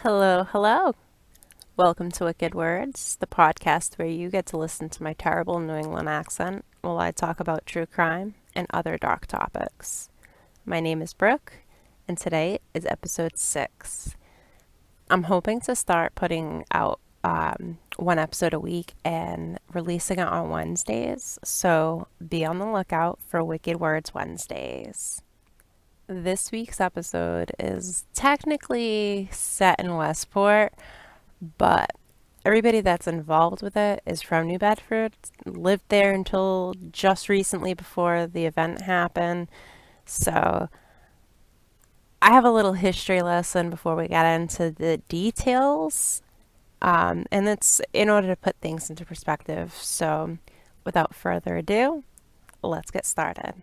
Hello, hello. Welcome to Wicked Words, the podcast where you get to listen to my terrible New England accent while I talk about true crime and other dark topics. My name is Brooke, and today is episode 6. I'm hoping to start putting out one episode a week and releasing it on Wednesdays, so be on the lookout for Wicked Words Wednesdays. This week's episode is technically set in Westport, but everybody that's involved with it is from New Bedford, lived there until just recently before the event happened. So I have a little history lesson before we get into the details. And it's in order to put things into perspective. So without further ado, let's get started.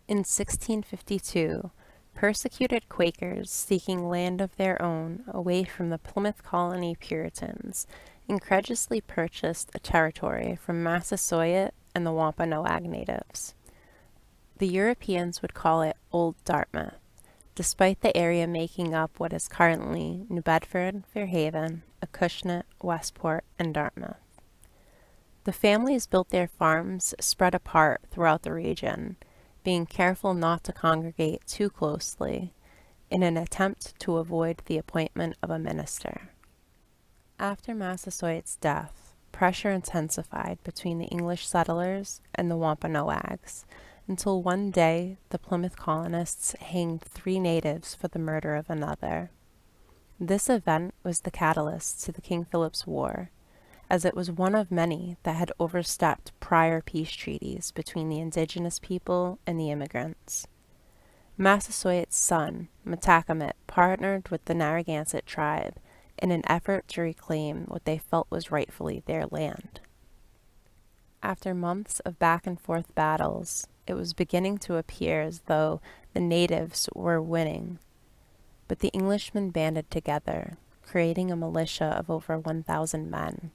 In 1652, persecuted Quakers seeking land of their own away from the Plymouth Colony Puritans incredulously purchased a territory from Massasoit and the Wampanoag natives. The Europeans would call it Old Dartmouth, despite the area making up what is currently New Bedford, Fairhaven, Acushnet, Westport, and Dartmouth. The families built their farms spread apart throughout the region, being careful not to congregate too closely in an attempt to avoid the appointment of a minister. After Massasoit's death, pressure intensified between the English settlers and the Wampanoags until one day the Plymouth colonists hanged 3 natives for the murder of another. This event was the catalyst to the King Philip's War, as it was one of many that had overstepped prior peace treaties between the indigenous people and the immigrants. Massasoit's son, Metacomet, partnered with the Narragansett tribe in an effort to reclaim what they felt was rightfully their land. After months of back-and-forth battles, it was beginning to appear as though the natives were winning, but the Englishmen banded together, creating a militia of over 1,000 men,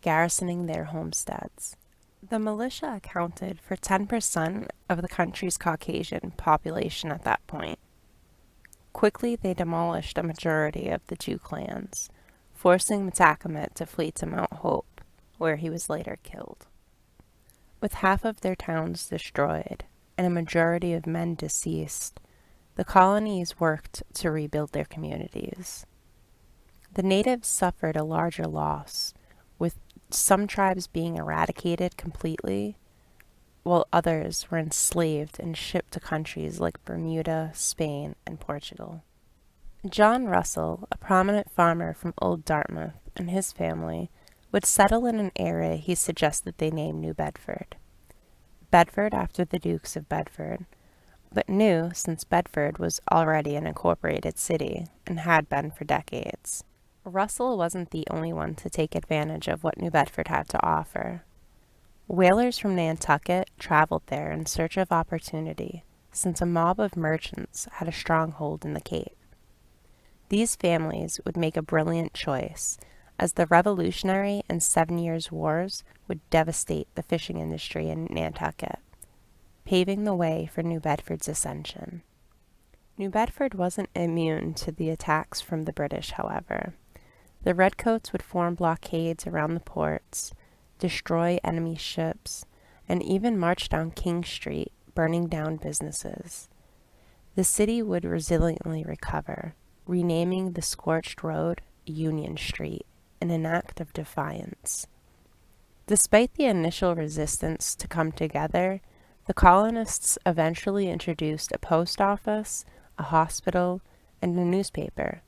garrisoning their homesteads. The militia accounted for 10% of the country's Caucasian population at that point. Quickly, they demolished a majority of the 2 clans, forcing Metacomet to flee to Mount Hope, where he was later killed. With half of their towns destroyed and a majority of men deceased, the colonies worked to rebuild their communities. The natives suffered a larger loss, with some tribes being eradicated completely, while others were enslaved and shipped to countries like Bermuda, Spain, and Portugal. John Russell, a prominent farmer from Old Dartmouth, and his family would settle in an area he suggested they name New Bedford. Bedford after the Dukes of Bedford, but new since Bedford was already an incorporated city and had been for decades. Russell wasn't the only one to take advantage of what New Bedford had to offer. Whalers from Nantucket traveled there in search of opportunity, since a mob of merchants had a stronghold in the Cape. These families would make a brilliant choice, as the Revolutionary and 7 Years' Wars would devastate the fishing industry in Nantucket, paving the way for New Bedford's ascension. New Bedford wasn't immune to the attacks from the British, however. The Redcoats would form blockades around the ports, destroy enemy ships, and even march down King Street, burning down businesses. The city would resiliently recover, renaming the scorched road Union Street in an act of defiance. Despite the initial resistance to come together, the colonists eventually introduced a post office, a hospital, and a newspaper,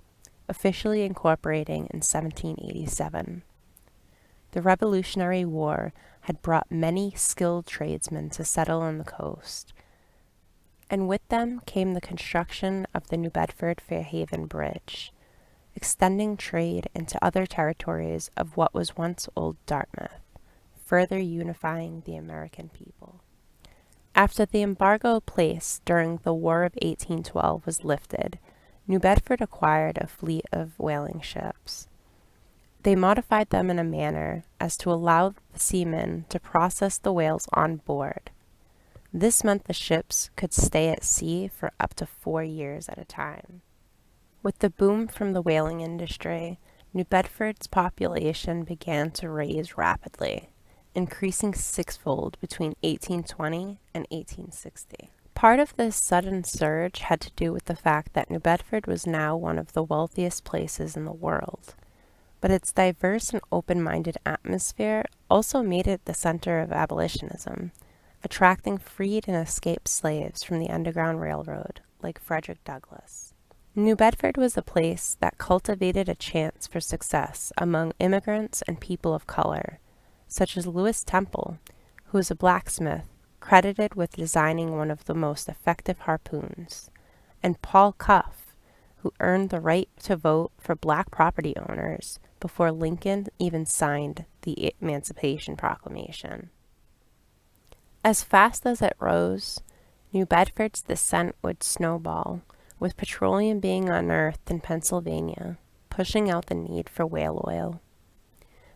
officially incorporating in 1787. The Revolutionary War had brought many skilled tradesmen to settle on the coast, and with them came the construction of the New Bedford-Fairhaven Bridge, extending trade into other territories of what was once Old Dartmouth, further unifying the American people. After the embargo placed during the War of 1812 was lifted, New Bedford acquired a fleet of whaling ships. They modified them in a manner as to allow the seamen to process the whales on board. This meant the ships could stay at sea for up to 4 years at a time. With the boom from the whaling industry, New Bedford's population began to rise rapidly, increasing sixfold between 1820 and 1860. Part of this sudden surge had to do with the fact that New Bedford was now one of the wealthiest places in the world, but its diverse and open-minded atmosphere also made it the center of abolitionism, attracting freed and escaped slaves from the Underground Railroad, like Frederick Douglass. New Bedford was a place that cultivated a chance for success among immigrants and people of color, such as Lewis Temple, who was a blacksmith credited with designing one of the most effective harpoons, and Paul Cuff, who earned the right to vote for black property owners before Lincoln even signed the Emancipation Proclamation. As fast as it rose, New Bedford's descent would snowball, with petroleum being unearthed in Pennsylvania, pushing out the need for whale oil.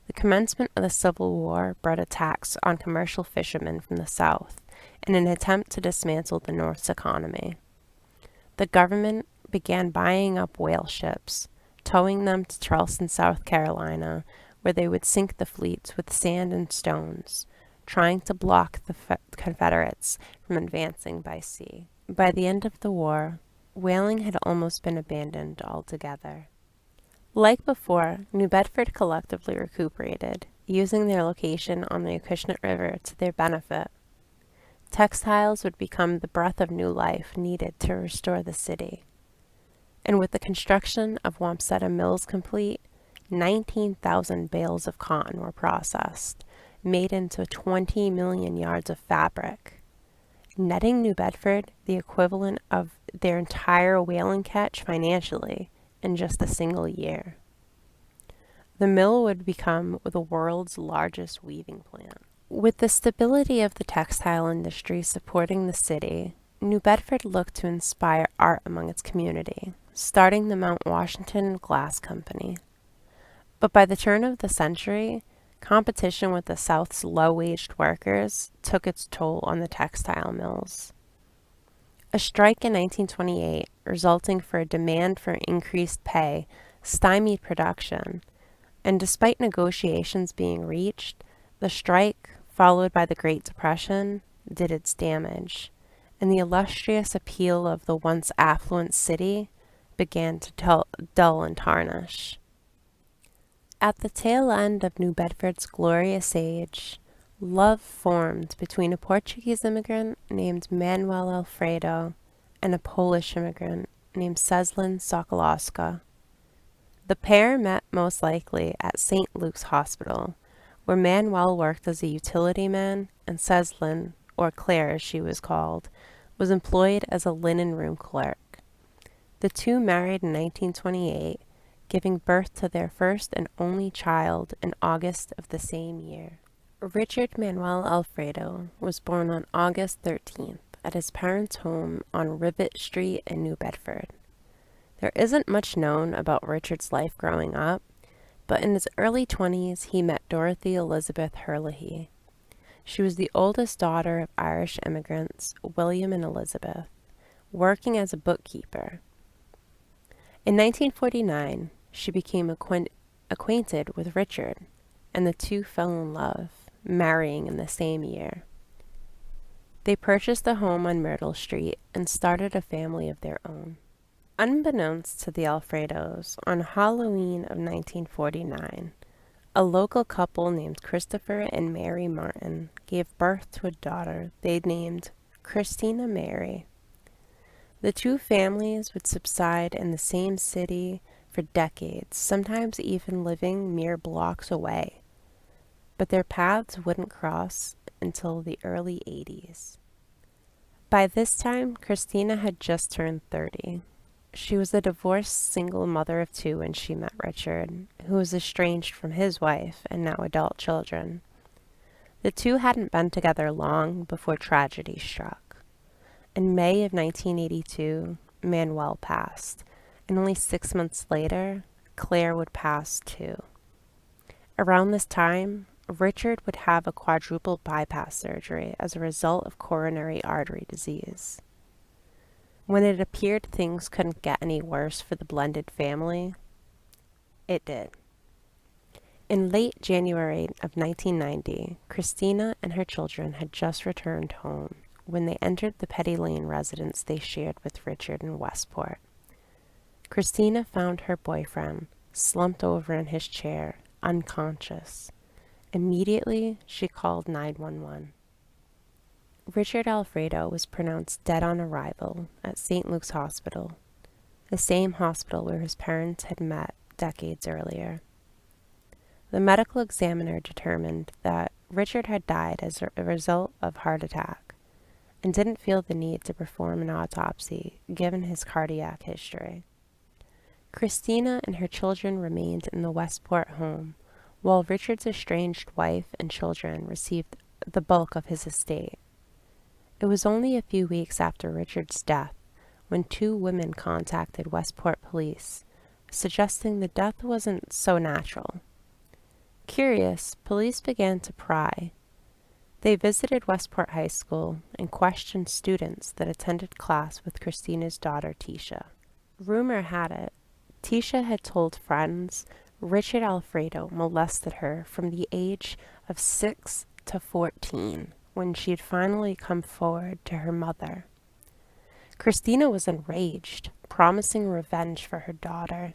The commencement of the Civil War brought attacks on commercial fishermen from the South in an attempt to dismantle the North's economy. The government began buying up whale ships, towing them to Charleston, South Carolina, where they would sink the fleets with sand and stones, trying to block the Confederates from advancing by sea. By the end of the war, whaling had almost been abandoned altogether. Like before, New Bedford collectively recuperated, using their location on the Acushnet River to their benefit. Textiles would become the breath of new life needed to restore the city. And with the construction of Wamsutta Mills complete, 19,000 bales of cotton were processed, made into 20 million yards of fabric, netting New Bedford the equivalent of their entire whaling catch financially in just a single year. The mill would become the world's largest weaving plant. With the stability of the textile industry supporting the city, New Bedford looked to inspire art among its community, starting the Mount Washington Glass Company. But by the turn of the century, competition with the South's low-waged workers took its toll on the textile mills. A strike in 1928, resulting for a demand for increased pay, stymied production, and despite negotiations being reached, the strike, followed by the Great Depression, did its damage, and the illustrious appeal of the once affluent city began to dull and tarnish. At the tail end of New Bedford's glorious age, love formed between a Portuguese immigrant named Manuel Alfredo and a Polish immigrant named Czeslin Sokolowska. The pair met most likely at St. Luke's Hospital, where Manuel worked as a utility man and Czeslin, or Claire as she was called, was employed as a linen room clerk. The two married in 1928, giving birth to their first and only child in August of the same year. Richard Manuel Alfredo was born on August 13th at his parents' home on Rivet Street in New Bedford. There isn't much known about Richard's life growing up, but in his early 20s he met Dorothy Elizabeth Herlihy. She was the oldest daughter of Irish immigrants, William and Elizabeth, working as a bookkeeper. In 1949, she became acquainted with Richard, and the two fell in love, marrying in the same year. They purchased a home on Myrtle Street and started a family of their own. Unbeknownst to the Alfredos, on Halloween of 1949, a local couple named Christopher and Mary Martin gave birth to a daughter they named Christina Mary. The two families would subside in the same city for decades, sometimes even living mere blocks away, but their paths wouldn't cross until the early 80s. By this time, Christina had just turned 30. She was a divorced single mother of two when she met Richard, who was estranged from his wife and now adult children. The two hadn't been together long before tragedy struck. In May of 1982, Manuel passed, and only 6 months later, Claire would pass too. Around this time, Richard would have a quadruple bypass surgery as a result of coronary artery disease. When it appeared things couldn't get any worse for the blended family, it did. In late January of 1990, Christina and her children had just returned home when they entered the Petty Lane residence they shared with Richard in Westport. Christina found her boyfriend slumped over in his chair, unconscious. Immediately, she called 911. Richard Alfredo was pronounced dead on arrival at St. Luke's Hospital, the same hospital where his parents had met decades earlier. The medical examiner determined that Richard had died as a result of heart attack and didn't feel the need to perform an autopsy given his cardiac history. Christina and her children remained in the Westport home, while Richard's estranged wife and children received the bulk of his estate. It was only a few weeks after Richard's death when two women contacted Westport police, suggesting the death wasn't so natural. Curious, police began to pry. They visited Westport High School and questioned students that attended class with Christina's daughter, Tisha. Rumor had it, Tisha had told friends Richard Alfredo molested her from the age of 6 to 14 when she had finally come forward to her mother. Christina was enraged, promising revenge for her daughter.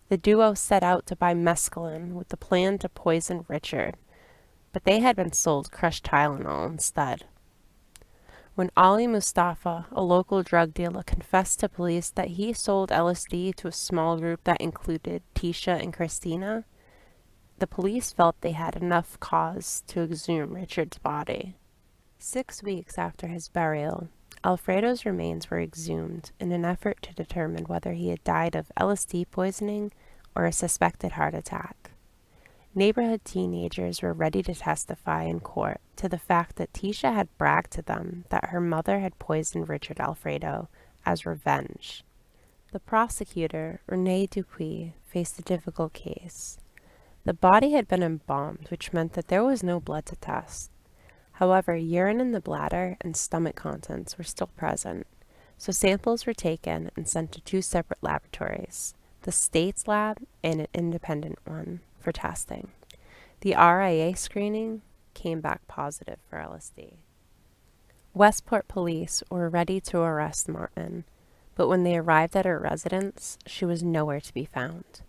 The duo set out to buy mescaline with the plan to poison Richard, but they had been sold crushed Tylenol instead. When Ali Mustafa, a local drug dealer, confessed to police that he sold LSD to a small group that included Tisha and Christina, the police felt they had enough cause to exhume Richard's body. 6 weeks after his burial, Alfredo's remains were exhumed in an effort to determine whether he had died of LSD poisoning or a suspected heart attack. Neighborhood teenagers were ready to testify in court to the fact that Tisha had bragged to them that her mother had poisoned Richard Alfredo as revenge. The prosecutor, Renee Dupuis, faced a difficult case. The body had been embalmed, which meant that there was no blood to test. However, urine in the bladder and stomach contents were still present, so samples were taken and sent to two separate laboratories, the state's lab and an independent one, for testing. The RIA screening came back positive for LSD. Westport police were ready to arrest Martin, but when they arrived at her residence, she was nowhere to be found.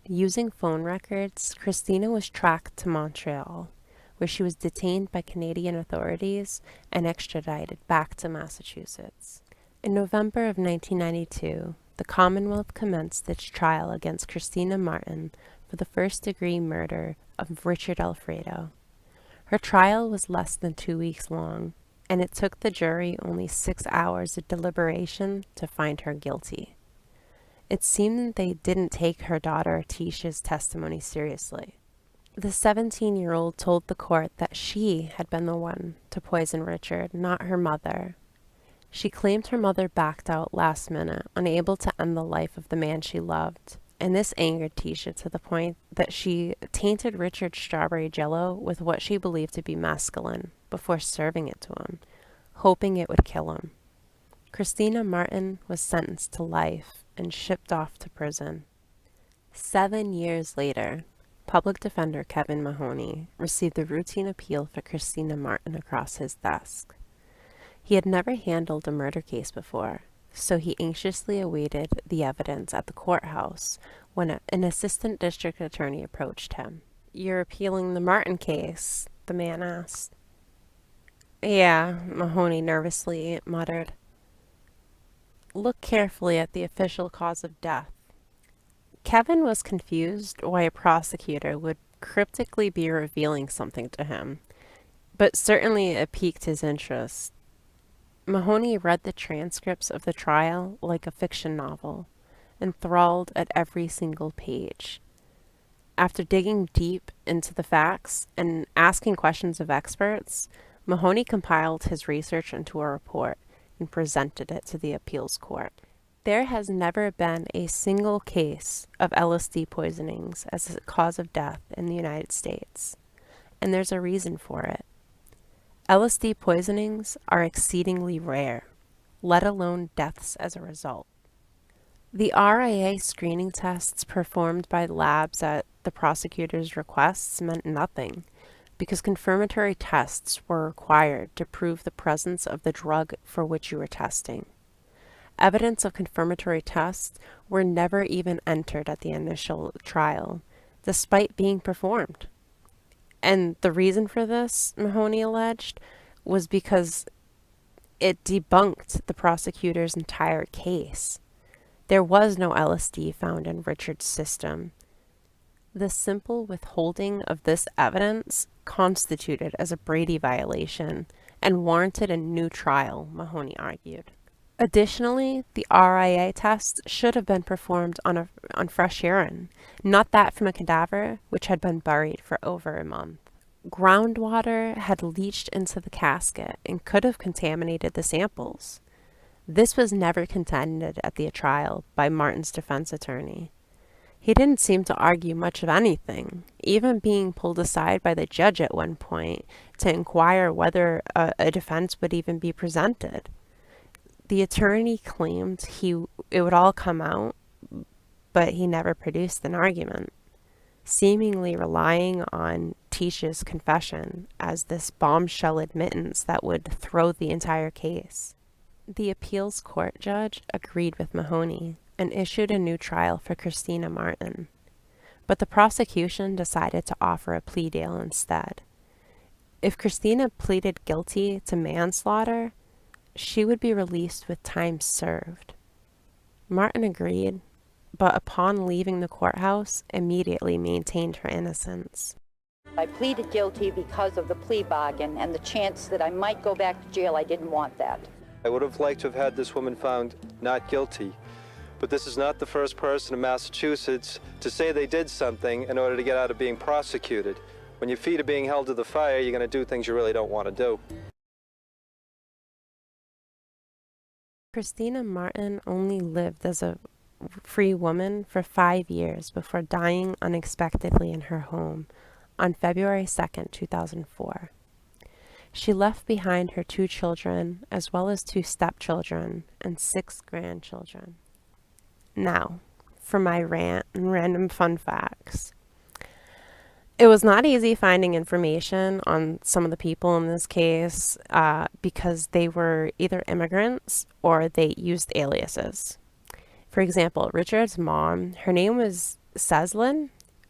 Using phone records, Christina was tracked to Montreal, where she was detained by Canadian authorities and extradited back to Massachusetts. In November of 1992, the Commonwealth commenced its trial against Christina Martin for the first-degree murder of Richard Alfredo. Her trial was less than 2 weeks long, and it took the jury only 6 hours of deliberation to find her guilty. It seemed that they didn't take her daughter Tisha's testimony seriously. The 17-year-old told the court that she had been the one to poison Richard, not her mother. She claimed her mother backed out last minute, unable to end the life of the man she loved, and this angered Tisha to the point that she tainted Richard's strawberry jello with what she believed to be mescaline before serving it to him, hoping it would kill him. Christina Martin was sentenced to life and shipped off to prison. 7 years later, Public Defender Kevin Mahoney received a routine appeal for Christina Martin across his desk. He had never handled a murder case before, so he anxiously awaited the evidence at the courthouse when an assistant district attorney approached him. "You're appealing the Martin case?" the man asked. "Yeah," Mahoney nervously muttered. "Look carefully at the official cause of death." Kevin was confused why a prosecutor would cryptically be revealing something to him, but certainly it piqued his interest. Mahoney read the transcripts of the trial like a fiction novel, enthralled at every single page. After digging deep into the facts and asking questions of experts, Mahoney compiled his research into a report and presented it to the appeals court. There has never been a single case of LSD poisonings as a cause of death in the United States, and there's a reason for it. LSD poisonings are exceedingly rare. let alone deaths as a result. The RIA screening tests performed by labs at the prosecutor's requests meant nothing, because confirmatory tests were required to prove the presence of the drug for which you were testing. Evidence of confirmatory tests were never even entered at the initial trial, despite being performed. And the reason for this, Mahoney alleged, was because it debunked the prosecutor's entire case. There was no LSD found in Richard's system. The simple withholding of this evidence constituted as a Brady violation and warranted a new trial, Mahoney argued. Additionally, the RIA test should have been performed on fresh urine, not that from a cadaver which had been buried for over a month. Groundwater had leached into the casket and could have contaminated the samples. This was never contended at the trial by Martin's defense attorney. He didn't seem to argue much of anything, even being pulled aside by the judge at one point to inquire whether a defense would even be presented. The attorney claimed it would all come out, but he never produced an argument, seemingly relying on Tisha's confession as this bombshell admittance that would throw the entire case. The appeals court judge agreed with Mahoney and issued a new trial for Christina Martin, but the prosecution decided to offer a plea deal instead. If Christina pleaded guilty to manslaughter, she would be released with time served. Martin agreed, but upon leaving the courthouse, immediately maintained her innocence. I pleaded guilty because of the plea bargain and the chance that I might go back to jail. I didn't want that. I would have liked to have had this woman found not guilty, but this is not the first person in Massachusetts to say they did something in order to get out of being prosecuted. When your feet are being held to the fire, you're going to do things you really don't want to do. Christina Martin only lived as a free woman for 5 years before dying unexpectedly in her home on February 2nd, 2004. She left behind her 2 children, as well as 2 stepchildren and 6 grandchildren. Now, for my rant and random fun facts. It was not easy finding information on some of the people in this case because they were either immigrants or they used aliases. For example, Richard's mom, her name was Seslin,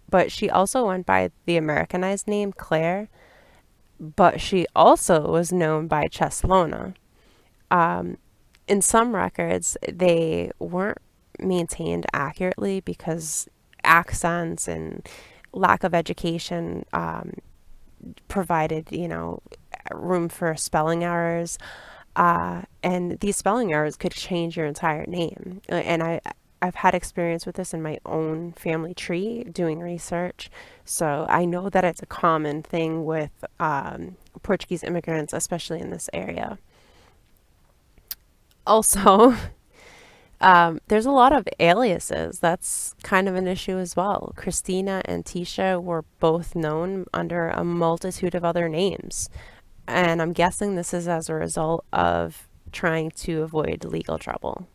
but she also went by the Americanized name Claire, but she also was known by Cheslona. In some records, they weren't maintained accurately because accents and lack of education provided, room for spelling errors. And these spelling errors could change your entire name. And I've had experience with this in my own family tree doing research. So I know that it's a common thing with Portuguese immigrants, especially in this area. Also, there's a lot of aliases. That's kind of an issue as well. Christina and Tisha were both known under a multitude of other names. And I'm guessing this is as a result of trying to avoid legal trouble.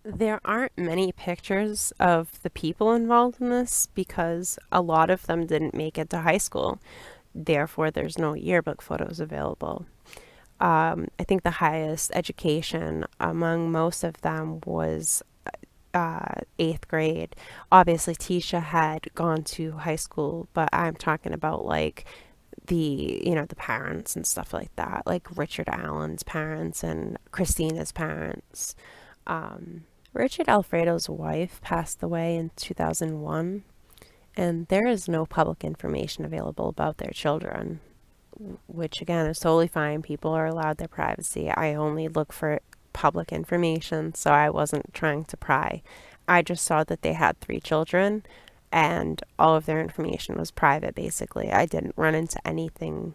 There aren't many pictures of the people involved in this because a lot of them didn't make it to high school. Therefore, there's no yearbook photos available. I think the highest education among most of them was 8th grade. Obviously, Tisha had gone to high school, but I'm talking about like the parents and stuff like that, like Richard Allen's parents and Christina's parents. Richard Alfredo's wife passed away in 2001, and there is no public information available about their children, which again is totally fine. People are allowed their privacy. I only look for public information, so I wasn't trying to pry. I just saw that they had 3 children and all of their information was private, basically. I didn't run into anything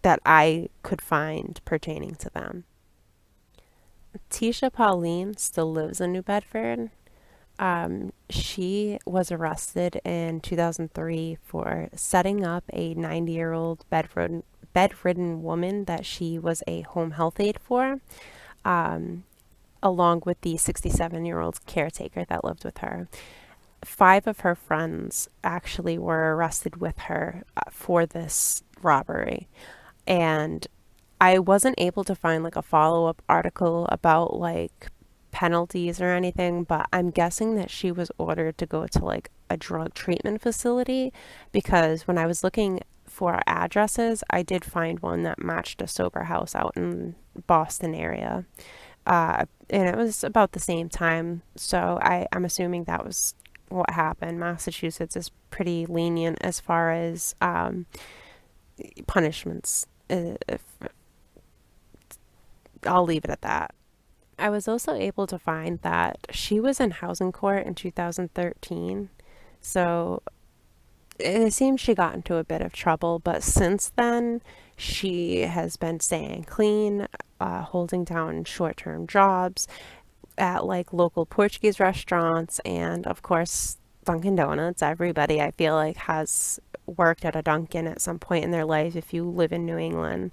that I could find pertaining to them. Tisha Pauline still lives in New Bedford. She was arrested in 2003 for setting up a 90-year-old bedridden woman that she was a home health aide for. along with the 67-year-old caretaker that lived with her. 5 of her friends actually were arrested with her for this robbery. And I wasn't able to find like a follow-up article about like penalties or anything, but I'm guessing that she was ordered to go to like a drug treatment facility because when I was looking for addresses, I did find one that matched a sober house out in Boston area. And it was about the same time, so I'm assuming that was what happened. Massachusetts is pretty lenient as far as punishments. I'll leave it at that. I was also able to find that she was in housing court in 2013. So it seems she got into a bit of trouble, but since then, she has been staying clean, holding down short term jobs at like local Portuguese restaurants, and of course, Dunkin' Donuts. Everybody, I feel like, has worked at a Dunkin' at some point in their life if you live in New England.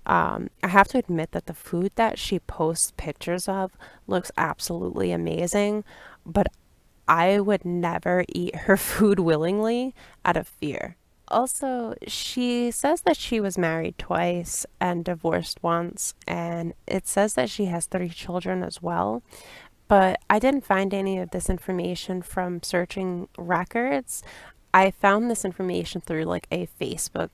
I have to admit that the food that she posts pictures of looks absolutely amazing, but I would never eat her food willingly out of fear. Also, she says that she was married twice and divorced once, and it says that she has 3 children as well. But I didn't find any of this information from searching records. I found this information through like a Facebook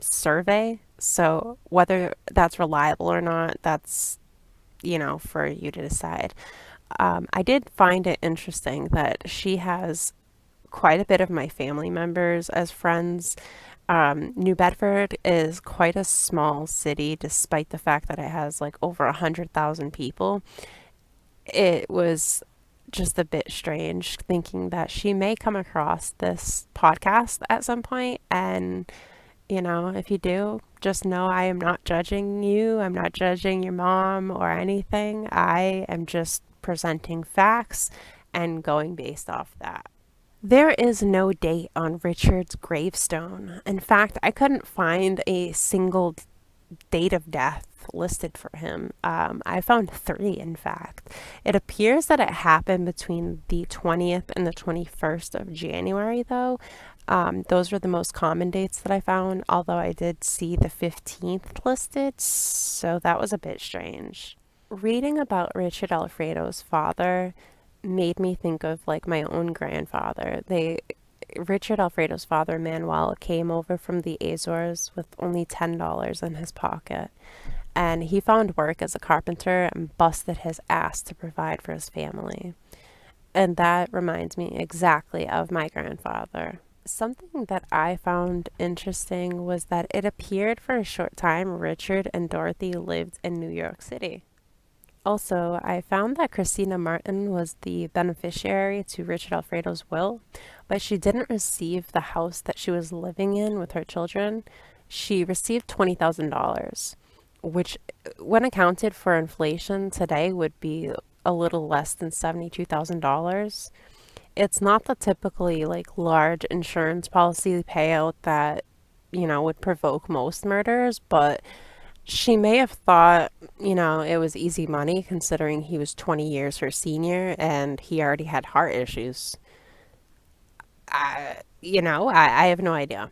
survey. So whether that's reliable or not, that's, for you to decide. I did find it interesting that she has quite a bit of my family members as friends. New Bedford is quite a small city, despite the fact that it has like over 100,000 people. It was just a bit strange thinking that she may come across this podcast at some point. And, if you do, just know I am not judging you. I'm not judging your mom or anything. I am just presenting facts and going based off that. There is no date on Richard's gravestone. In fact, I couldn't find a single date of death listed for him. I found 3, in fact. It appears that it happened between the 20th and the 21st of January, though. Those were the most common dates that I found, although I did see the 15th listed, so that was a bit strange. Reading about Richard Alfredo's father made me think of like my own grandfather. Richard Alfredo's father, Manuel, came over from the Azores with only $10 in his pocket, and he found work as a carpenter and busted his ass to provide for his family. And that reminds me exactly of my grandfather. Something that I found interesting was that it appeared for a short time Richard and Dorothy lived in New York City. Also, I found that Christina Martin was the beneficiary to Richard Alfredo's will, but she didn't receive the house that she was living in with her children. She received $20,000, which, when accounted for inflation today, would be a little less than $72,000. It's not the typically like large insurance policy payout that, would provoke most murders, but she may have thought, it was easy money considering he was 20 years her senior and he already had heart issues. I have no idea.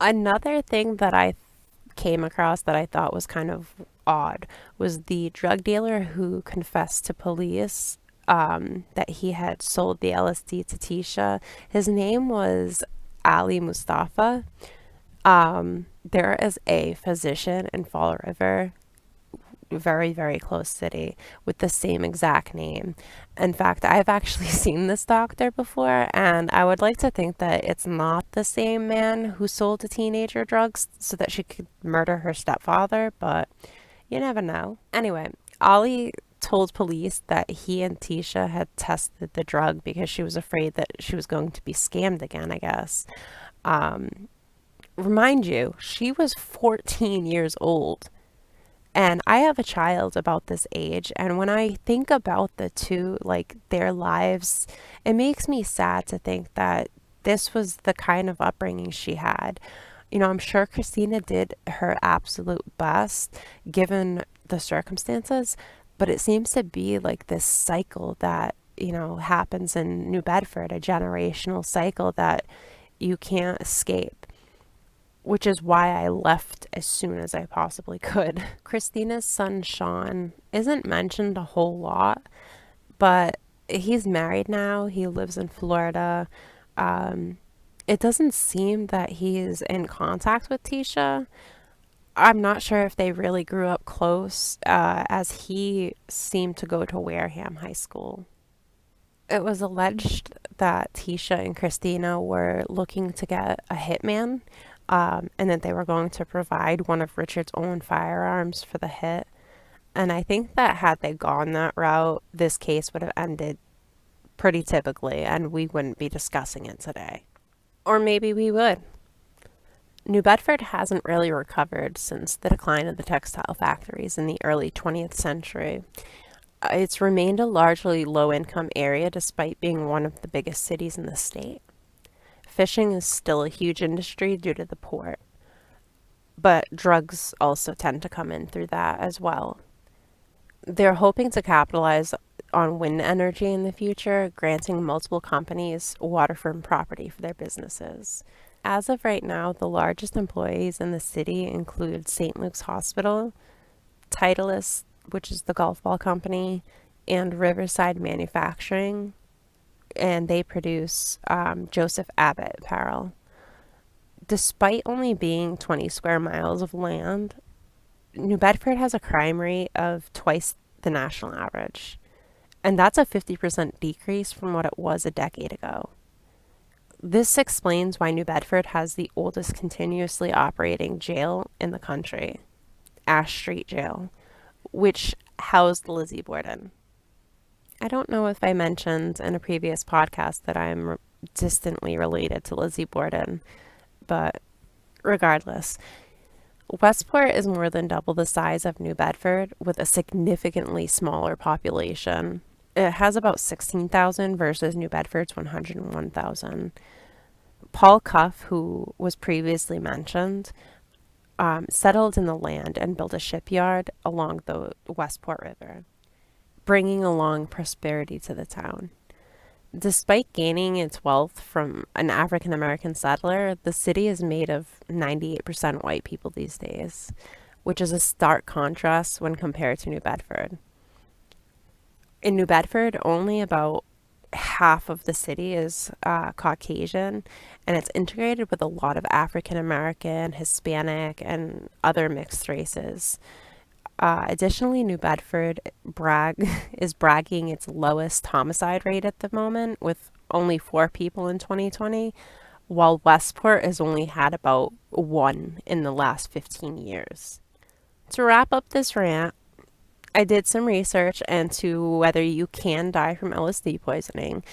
Another thing that I came across that I thought was kind of odd was the drug dealer who confessed to police that he had sold the LSD to Tisha. His name was Ali Mustafa. There is a physician in Fall River, very, very close city, with the same exact name. In fact, I've actually seen this doctor before, and I would like to think that it's not the same man who sold a teenager drugs so that she could murder her stepfather, but you never know. Anyway, Ollie told police that he and Tisha had tested the drug because she was afraid that she was going to be scammed again, I guess. Remind you, she was 14 years old. And I have a child about this age, and when I think about the two, like their lives, it makes me sad to think that this was the kind of upbringing she had. I'm sure Christina did her absolute best given the circumstances, But it seems to be like this cycle that, happens in New Bedford, a generational cycle that you can't escape, which is why I left as soon as I possibly could. Christina's son, Sean, isn't mentioned a whole lot, but he's married now. He lives in Florida. Um, it doesn't seem that he is in contact with Tisha. I'm not sure if they really grew up close, as he seemed to go to Wareham High School. It was alleged that Tisha and Christina were looking to get a hitman, and that they were going to provide one of Richard's own firearms for the hit. And I think that had they gone that route, this case would have ended pretty typically, and we wouldn't be discussing it today. Or maybe we would. New Bedford hasn't really recovered since the decline of the textile factories in the early 20th century. It's remained a largely low-income area despite being one of the biggest cities in the state. Fishing is still a huge industry due to the port, but drugs also tend to come in through that as well. They're hoping to capitalize on wind energy in the future, granting multiple companies waterfront property for their businesses. As of right now, the largest employees in the city include St. Luke's Hospital, Titleist, which is the golf ball company, and Riverside Manufacturing, and they produce Joseph Abbott apparel. Despite only being 20 square miles of land, New Bedford has a crime rate of twice the national average, and that's a 50% decrease from what it was a decade ago. This explains why New Bedford has the oldest continuously operating jail in the country, Ash Street Jail, which housed Lizzie Borden. I don't know if I mentioned in a previous podcast that I'm distantly related to Lizzie Borden, but regardless, Westport is more than double the size of New Bedford with a significantly smaller population. It has about 16,000 versus New Bedford's 101,000. Paul Cuff, who was previously mentioned, settled in the land and built a shipyard along the Westport River, bringing along prosperity to the town. Despite gaining its wealth from an African American settler, the city is made of 98% white people these days, which is a stark contrast when compared to New Bedford. In New Bedford, only about half of the city is Caucasian, and it's integrated with a lot of African American, Hispanic, and other mixed races. Additionally, New Bedford is bragging its lowest homicide rate at the moment, with only 4 people in 2020, while Westport has only had about 1 in the last 15 years. To wrap up this rant, I did some research into whether you can die from LSD poisoning,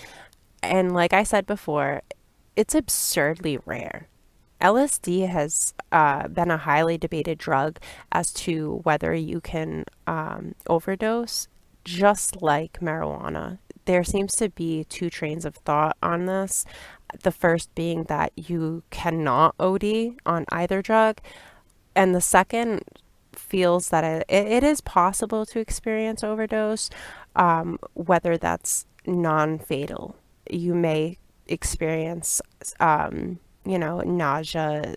and like I said before, it's absurdly rare. LSD has been a highly debated drug as to whether you can overdose, just like marijuana. There seems to be 2 trains of thought on this. The first being that you cannot OD on either drug, and the second feels that it is possible to experience overdose, whether that's non-fatal. You may experience nausea,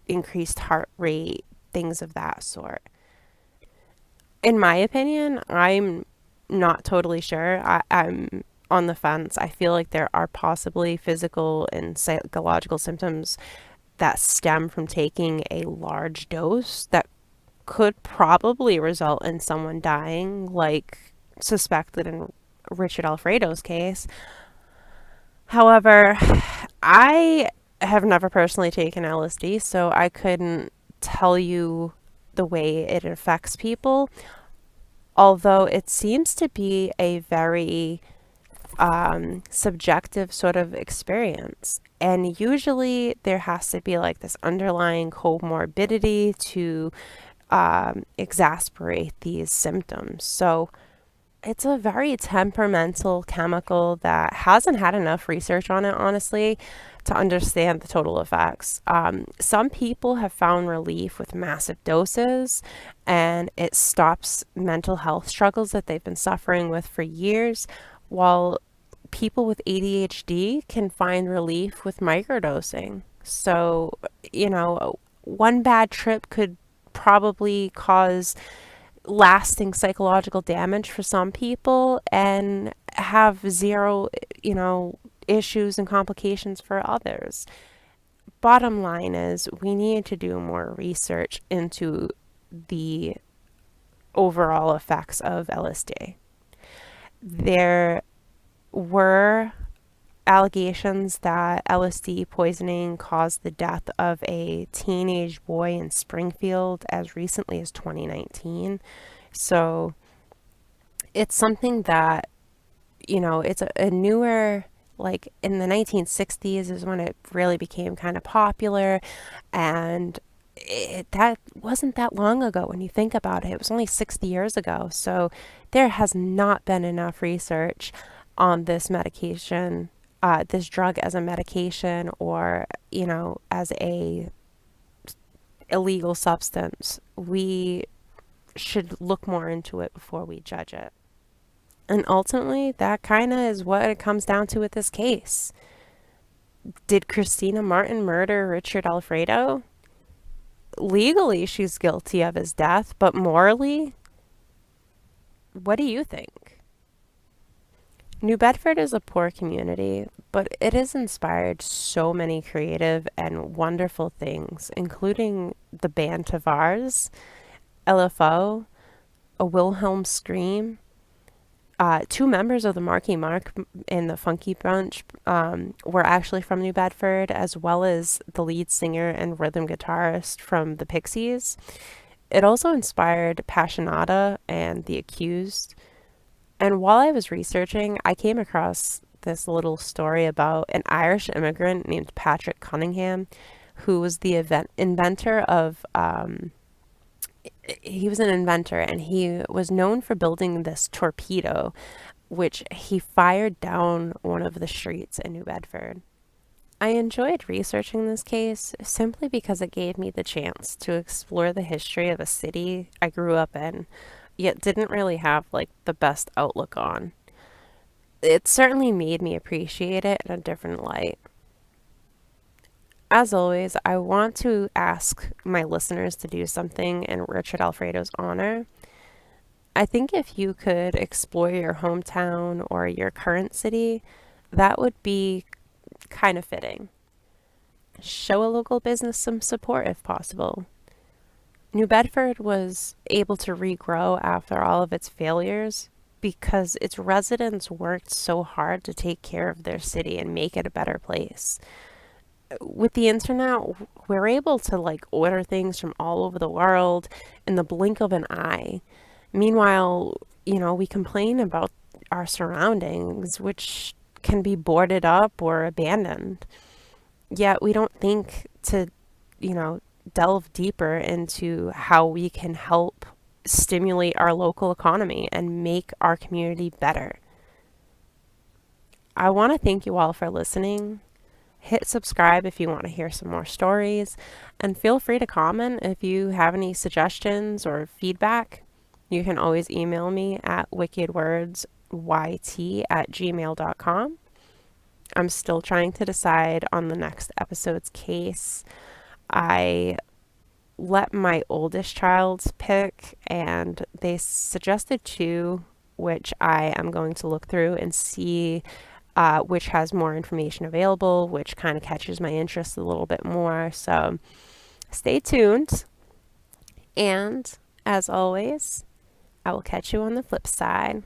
increased heart rate, things of that sort. In my opinion, I'm not totally sure. I'm on the fence. I feel like there are possibly physical and psychological symptoms that stem from taking a large dose that could probably result in someone dying, like suspected in Richard Alfredo's case. However, I have never personally taken LSD, so I couldn't tell you the way it affects people, although it seems to be a very subjective sort of experience. And usually there has to be like this underlying comorbidity to exasperate these symptoms. So it's a very temperamental chemical that hasn't had enough research on it, honestly, to understand the total effects. Some people have found relief with massive doses, and it stops mental health struggles that they've been suffering with for years, while people with ADHD can find relief with microdosing. So, one bad trip could probably cause lasting psychological damage for some people and have zero, issues and complications for others. Bottom line is, we need to do more research into the overall effects of LSD. There were allegations that LSD poisoning caused the death of a teenage boy in Springfield as recently as 2019. So it's something that, it's a newer, like in the 1960s is when it really became kind of popular. And that wasn't that long ago when you think about it. It was only 60 years ago. So there has not been enough research on this medication, this drug as a medication or, as a illegal substance. We should look more into it before we judge it. And ultimately, that kind of is what it comes down to with this case. Did Christina Martin murder Richard Alfredo? Legally, she's guilty of his death, but morally, what do you think? New Bedford is a poor community, but it has inspired so many creative and wonderful things, including the band Tavars, LFO, a Wilhelm Scream. Two members of the Marky Mark in the Funky Bunch were actually from New Bedford, as well as the lead singer and rhythm guitarist from the Pixies. It also inspired Passionata and The Accused. And while I was researching, I came across this little story about an Irish immigrant named Patrick Cunningham, who was the inventor of he was an inventor, and he was known for building this torpedo, which he fired down one of the streets in New Bedford. I enjoyed researching this case simply because it gave me the chance to explore the history of a city I grew up in, yet didn't really have like the best outlook on. It certainly made me appreciate it in a different light. As always, I want to ask my listeners to do something in Richard Alfredo's honor. I think if you could explore your hometown or your current city, that would be kind of fitting. Show a local business some support if possible. New Bedford was able to regrow after all of its failures because its residents worked so hard to take care of their city and make it a better place. With the internet, we're able to like order things from all over the world in the blink of an eye. Meanwhile, we complain about our surroundings, which can be boarded up or abandoned. Yet we don't think to, delve deeper into how we can help stimulate our local economy and make our community better. I want to thank you all for listening. Hit subscribe if you want to hear some more stories, and feel free to comment if you have any suggestions or feedback. You can always email me at wickedwordsyt@gmail.com. I'm still trying to decide on the next episode's case. I let my oldest child pick, and they suggested two, which I am going to look through and see which has more information available, which kind of catches my interest a little bit more. So stay tuned. And as always, I will catch you on the flip side.